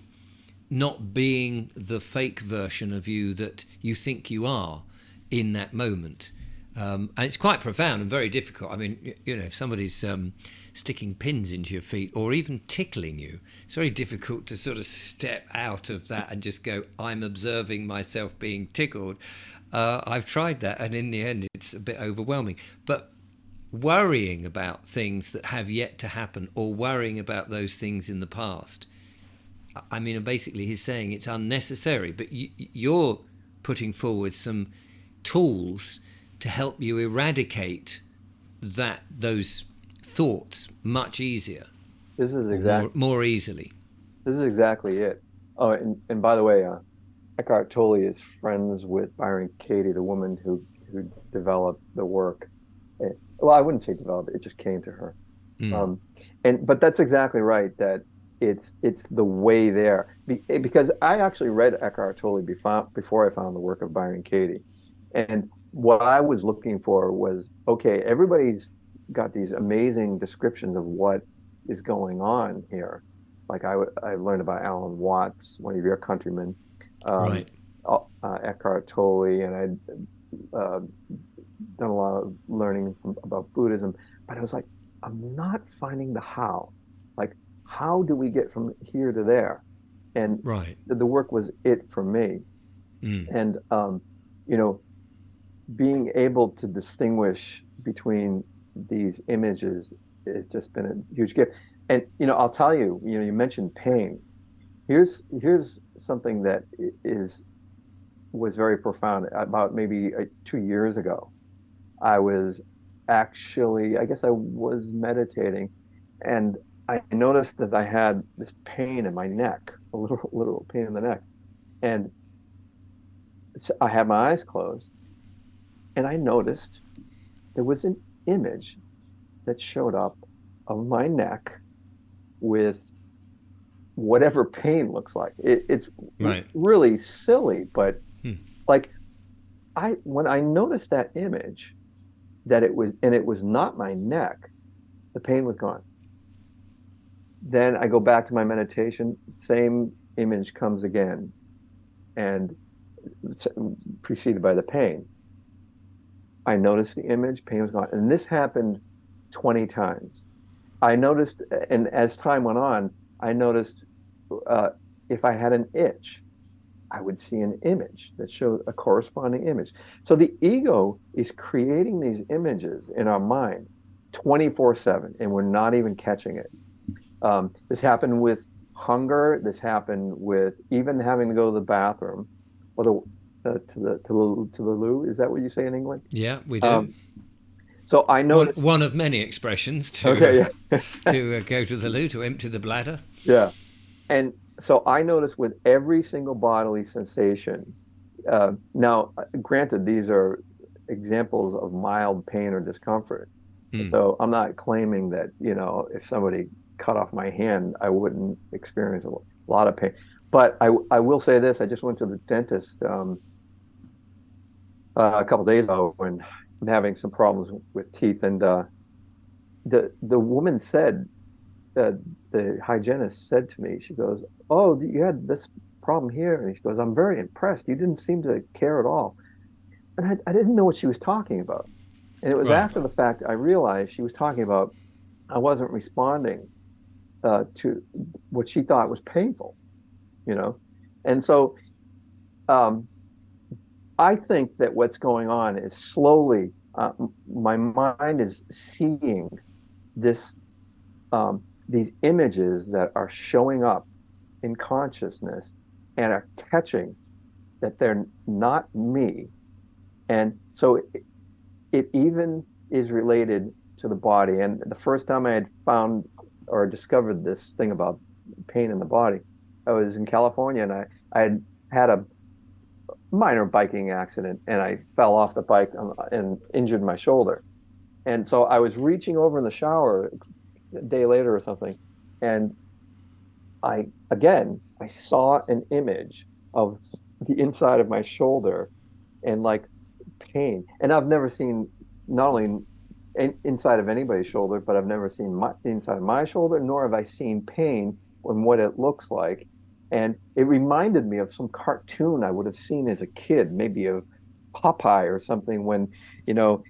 [SPEAKER 1] not being the fake version of you that you think you are in that moment. And it's quite profound and very difficult. I mean, if somebody's sticking pins into your feet or even tickling you, it's very difficult to sort of step out of that and just go, I'm observing myself being tickled. I've tried that, and in the end, it's a bit overwhelming. But worrying about things that have yet to happen, or worrying about those things in the past, I mean, basically he's saying it's unnecessary, but you're putting forward some tools to help you eradicate those thoughts much easier,
[SPEAKER 2] This is
[SPEAKER 1] or
[SPEAKER 2] exact.
[SPEAKER 1] more easily.
[SPEAKER 2] This is exactly it. Oh, and by the way, Eckhart Tolle is friends with Byron Katie, the woman who developed the work. Well, I wouldn't say developed; it just came to her.
[SPEAKER 1] Mm.
[SPEAKER 2] Um, but that's exactly right. That it's the way there. Because I actually read Eckhart Tolle before I found the work of Byron Katie, and what I was looking for was, okay, everybody's got these amazing descriptions of what is going on here. Like I learned about Alan Watts, one of your countrymen, um,
[SPEAKER 1] Right.
[SPEAKER 2] Eckhart Tolle, and I'd done a lot of learning about Buddhism, but I was like, I'm not finding the how. Like, how do we get from here to there? And
[SPEAKER 1] Right.
[SPEAKER 2] the work was it for me.
[SPEAKER 1] Mm.
[SPEAKER 2] And you know, being able to distinguish between these images has just been a huge gift. And I'll tell you, you mentioned pain. Here's something that is was very profound. About maybe 2 years ago, I was actually, I guess I was meditating, and I noticed that I had this pain in my neck, a literal pain in the neck. And so I had my eyes closed, and I noticed there was an image that showed up of my neck with whatever pain looks like. It's
[SPEAKER 1] Right.
[SPEAKER 2] really silly, but
[SPEAKER 1] Mm.
[SPEAKER 2] like when I noticed that image, that it was not my neck, the pain was gone. Then I go back to my meditation, same image comes again, and it's preceded by the pain. I noticed the image, pain was gone. And this happened 20 times. I noticed, and as time went on, I noticed uh, if I had an itch, I would see an image that showed a corresponding image. So the ego is creating these images in our mind 24/7, and we're not even catching it. This happened with hunger. This happened with even having to go to the bathroom or to the loo. Is that what you say in England?
[SPEAKER 1] Yeah, we do.
[SPEAKER 2] Um, so I
[SPEAKER 1] One
[SPEAKER 2] noticed.
[SPEAKER 1] one of many expressions
[SPEAKER 2] Okay, yeah,
[SPEAKER 1] to go to the loo, to empty the bladder.
[SPEAKER 2] yeah. And so I noticed with every single bodily sensation. Now, granted, these are examples of mild pain or discomfort.
[SPEAKER 1] Mm.
[SPEAKER 2] So I'm not claiming that, if somebody cut off my hand, I wouldn't experience a lot of pain. But I will say this, I just went to the dentist a couple days ago when I'm having some problems with teeth. And the woman said, uh, the hygienist said to me, she goes, "Oh, you had this problem here." And she goes, "I'm very impressed. You didn't seem to care at all." And I didn't know what she was talking about. And it was
[SPEAKER 1] Right.
[SPEAKER 2] after the fact I realized she was talking about I wasn't responding to what she thought was painful, you know? And so um, I think that what's going on is slowly, my mind is seeing this, these images that are showing up in consciousness and are catching that they're not me. And so it even is related to the body. And the first time I had found or discovered this thing about pain in the body, I was in California, and I had a minor biking accident, and I fell off the bike and injured my shoulder. And so I was reaching over in the shower a day later or something. And I saw an image of the inside of my shoulder and like pain. And I've never seen not only inside of anybody's shoulder, but I've never seen my inside of my shoulder, nor have I seen pain and what it looks like. And it reminded me of some cartoon I would have seen as a kid, maybe of Popeye or something when,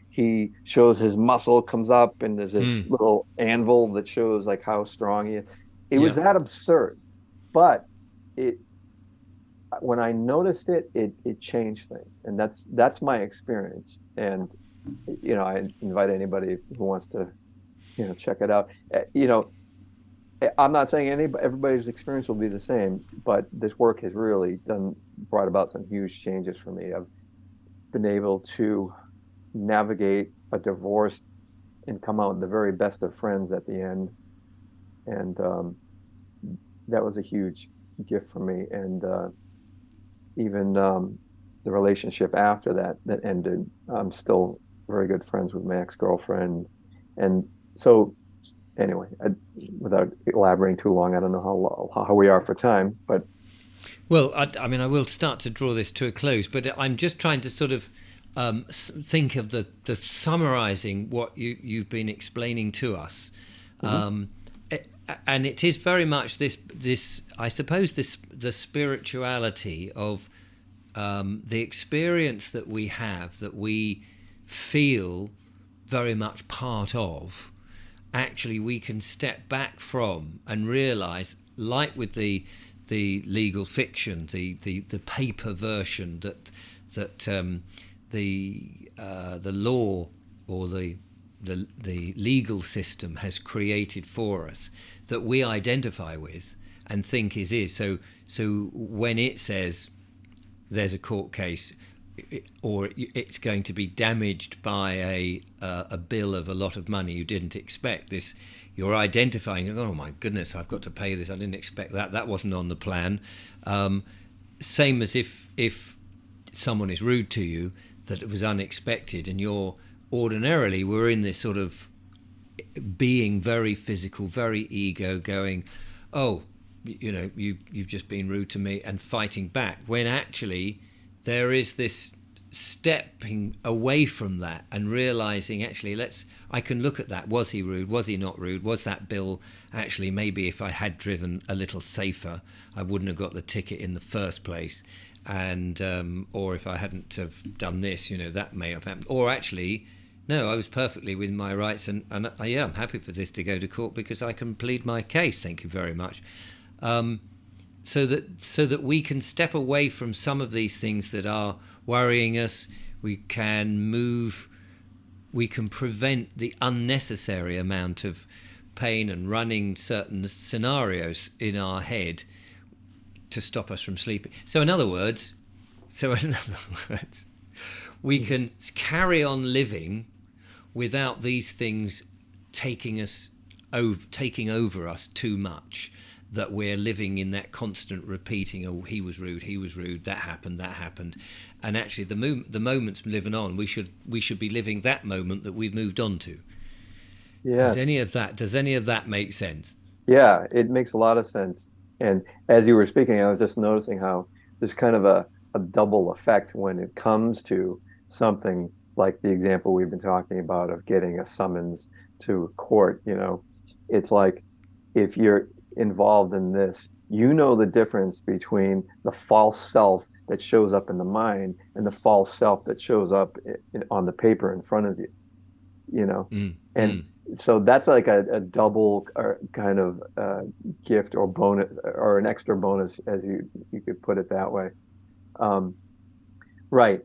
[SPEAKER 2] he shows his muscle comes up and there's this
[SPEAKER 1] Mm.
[SPEAKER 2] little anvil that shows like how strong he is. It was
[SPEAKER 1] Yeah.
[SPEAKER 2] that absurd. But it when I noticed it changed things. And that's my experience. And I invite anybody who wants to, check it out. I'm not saying everybody's experience will be the same, but this work has really brought about some huge changes for me. I've been able to navigate a divorce and come out the very best of friends at the end. And that was a huge gift for me. And even the relationship after that ended, I'm still very good friends with my ex-girlfriend. And so anyway, without elaborating too long, I don't know how we are for time, but
[SPEAKER 1] Well, I mean, I will start to draw this to a close, but I'm just trying to sort of think of the summarizing what you've been explaining to us.
[SPEAKER 2] mhm.
[SPEAKER 1] Um, and it is very much this I suppose this the spirituality of the experience that we have, that we feel very much part of, actually we can step back from and realize, like with the legal fiction, the paper version that the law or the legal system has created for us, that we identify with and think is. So when it says there's a court case, or it's going to be damaged by a bill of a lot of money you didn't expect, this you're identifying, oh my goodness, I've got to pay this, I didn't expect that wasn't on the plan. Same as if someone is rude to you, that it was unexpected, and we're in this sort of being very physical, very ego, going, oh, you've just been rude to me, and fighting back, when actually there is this stepping away from that and realizing, actually, I can look at that. Was he rude? Was he not rude? Was that bill actually, maybe if I had driven a little safer, I wouldn't have got the ticket in the first place, and or if I hadn't have done this, that may have happened. Or actually, no, I was perfectly within my rights, and yeah, I'm happy for this to go to court because I can plead my case. Thank you very much. So that we can step away from some of these things that are worrying us. We can prevent the unnecessary amount of pain and running certain scenarios in our head to stop us from sleeping. So in other words, we can carry on living without these things taking over us too much, that we're living in that constant repeating, oh, he was rude, that happened. And actually the moment's living on, we should be living that moment that we've moved on to. Does
[SPEAKER 2] Yes.
[SPEAKER 1] any of that make sense?
[SPEAKER 2] Yeah, it makes a lot of sense. And as you were speaking, I was just noticing how there's kind of a double effect when it comes to something like the example we've been talking about of getting a summons to court. It's like if you're involved in this, the difference between the false self that shows up in the mind and the false self that shows up on the paper in front of you, you know.
[SPEAKER 1] Mm,
[SPEAKER 2] And
[SPEAKER 1] mm.
[SPEAKER 2] so that's like a double kind of gift or bonus or an extra bonus, as you could put it that way. Um, right.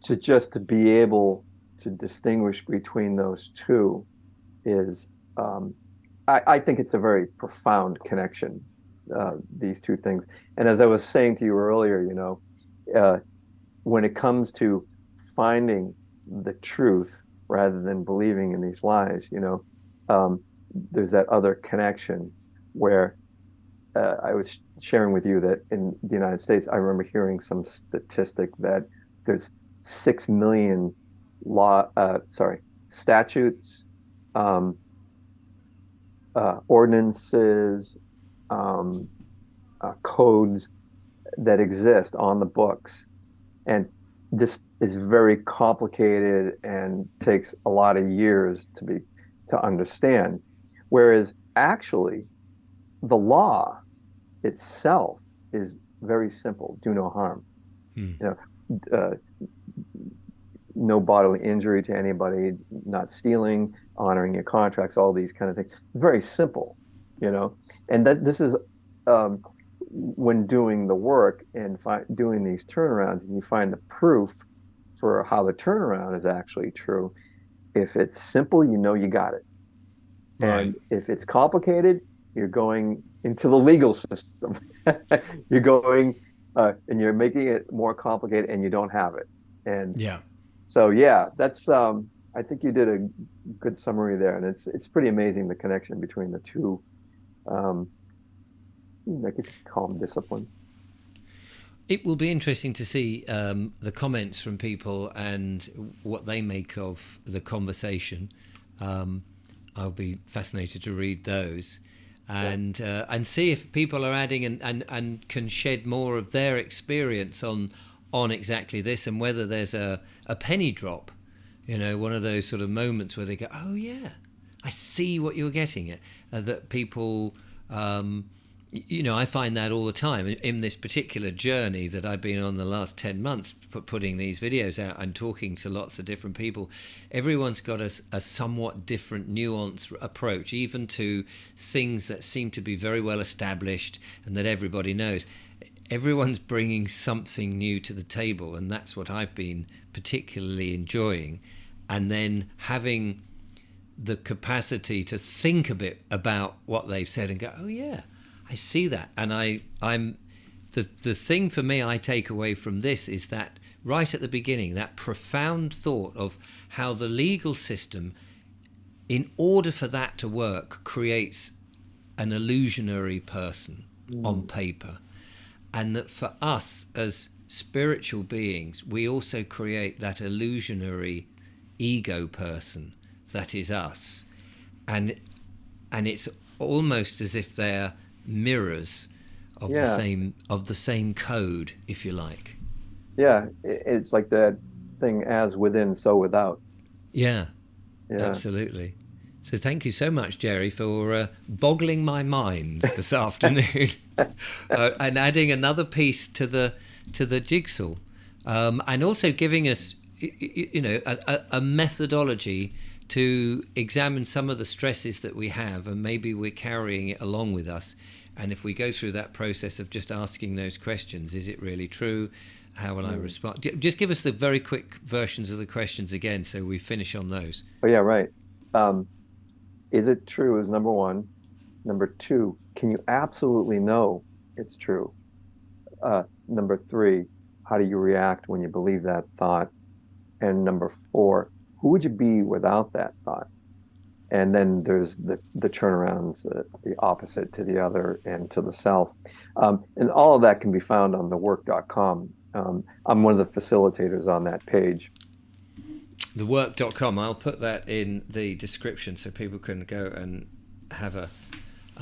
[SPEAKER 2] To be able to distinguish between those two is, um, I think it's a very profound connection, these two things. And as I was saying to you earlier, uh, when it comes to finding the truth rather than believing in these lies, um, there's that other connection where I was sharing with you that in the United States, I remember hearing some statistic that there's 6 million statutes, um, ordinances, um, codes that exist on the books. And this is very complicated and takes a lot of years to understand. Whereas actually, the law itself is very simple: do no harm.
[SPEAKER 1] Hmm.
[SPEAKER 2] You know, no bodily injury to anybody, not stealing, honoring your contracts, all these kind of things. It's very simple, you know. And that this is when doing the work and doing these turnarounds, and you find the proof for how the turnaround is actually true. If it's simple, you know you got it.
[SPEAKER 1] Right.
[SPEAKER 2] And if it's complicated, you're going into the legal system. You're going and you're making it more complicated and you don't have it. And
[SPEAKER 1] Yeah.
[SPEAKER 2] so yeah, that's I think you did a good summary there. And it's pretty amazing the connection between the two um I guess you could call them disciplines.
[SPEAKER 1] It will be interesting to see the comments from people and what they make of the conversation. Um, I'll be fascinated to read those
[SPEAKER 2] Yeah.
[SPEAKER 1] and see if people are adding and can shed more of their experience on exactly this, and whether there's a penny drop, one of those sort of moments where they go, oh yeah, I see what you're getting at, that people I find that all the time in this particular journey that I've been on the last 10 months, putting these videos out and talking to lots of different people. Everyone's got a somewhat different nuanced approach, even to things that seem to be very well established and that everybody knows. Everyone's bringing something new to the table, and that's what I've been particularly enjoying. And then having the capacity to think a bit about what they've said and go, oh yeah, I see that. And I'm the thing for me I take away from this is that right at the beginning, that profound thought of how the legal system, in order for that to work, creates an illusionary person on
[SPEAKER 2] Mm.
[SPEAKER 1] paper. And that for us as spiritual beings, we also create that illusionary ego person that is us. And it's almost as if they're mirrors of
[SPEAKER 2] Yeah.
[SPEAKER 1] the same code, if you like.
[SPEAKER 2] Yeah. It's like that thing, as within, so without.
[SPEAKER 1] Yeah,
[SPEAKER 2] Yeah.
[SPEAKER 1] absolutely. So thank you so much, Jerry, for boggling my mind this afternoon and adding another piece to the jigsaw, and also giving us, a methodology to examine some of the stresses that we have, and maybe we're carrying it along with us. And if we go through that process of just asking those questions, is it really true? How will I
[SPEAKER 2] Mm.
[SPEAKER 1] respond? Just give us the very quick versions of the questions again, so we finish on those.
[SPEAKER 2] Oh yeah, right. Um, is it true is number one. Number two, can you absolutely know it's true? Number three, how do you react when you believe that thought? And number four, who would you be without that thought? And then there's the turnarounds, the opposite to the other and to the self. And all of that can be found on thework.com. I'm one of the facilitators on that page.
[SPEAKER 1] Thework.com. I'll put that in the description so people can go and have a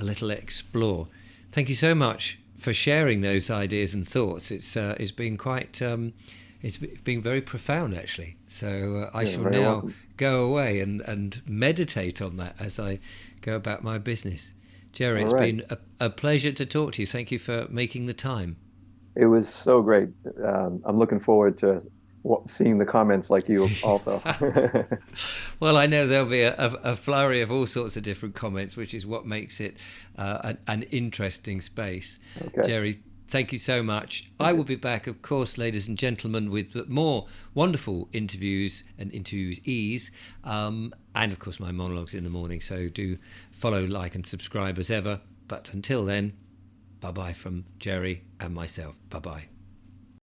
[SPEAKER 1] little explore. Thank you so much for sharing those ideas and thoughts. It's been quite it's been very profound, actually. So I
[SPEAKER 2] Yeah,
[SPEAKER 1] shall
[SPEAKER 2] very
[SPEAKER 1] now
[SPEAKER 2] welcome.
[SPEAKER 1] go away and meditate on that as I go about my business. Jerry,
[SPEAKER 2] All
[SPEAKER 1] it's
[SPEAKER 2] right.
[SPEAKER 1] been a pleasure to talk to you. Thank you for making the time.
[SPEAKER 2] It was so great. I'm looking forward to seeing the comments like you also.
[SPEAKER 1] Well, I know there'll be a flurry of all sorts of different comments, which is what makes it an interesting space.
[SPEAKER 2] Okay.
[SPEAKER 1] Jerry, thank you so much. I
[SPEAKER 2] Okay.
[SPEAKER 1] will be back, of course, ladies and gentlemen, with more wonderful interviews and interviewees, and of course my monologues in the morning. So do follow, like, and subscribe as ever. But until then, bye bye from Jerry and myself. Bye bye.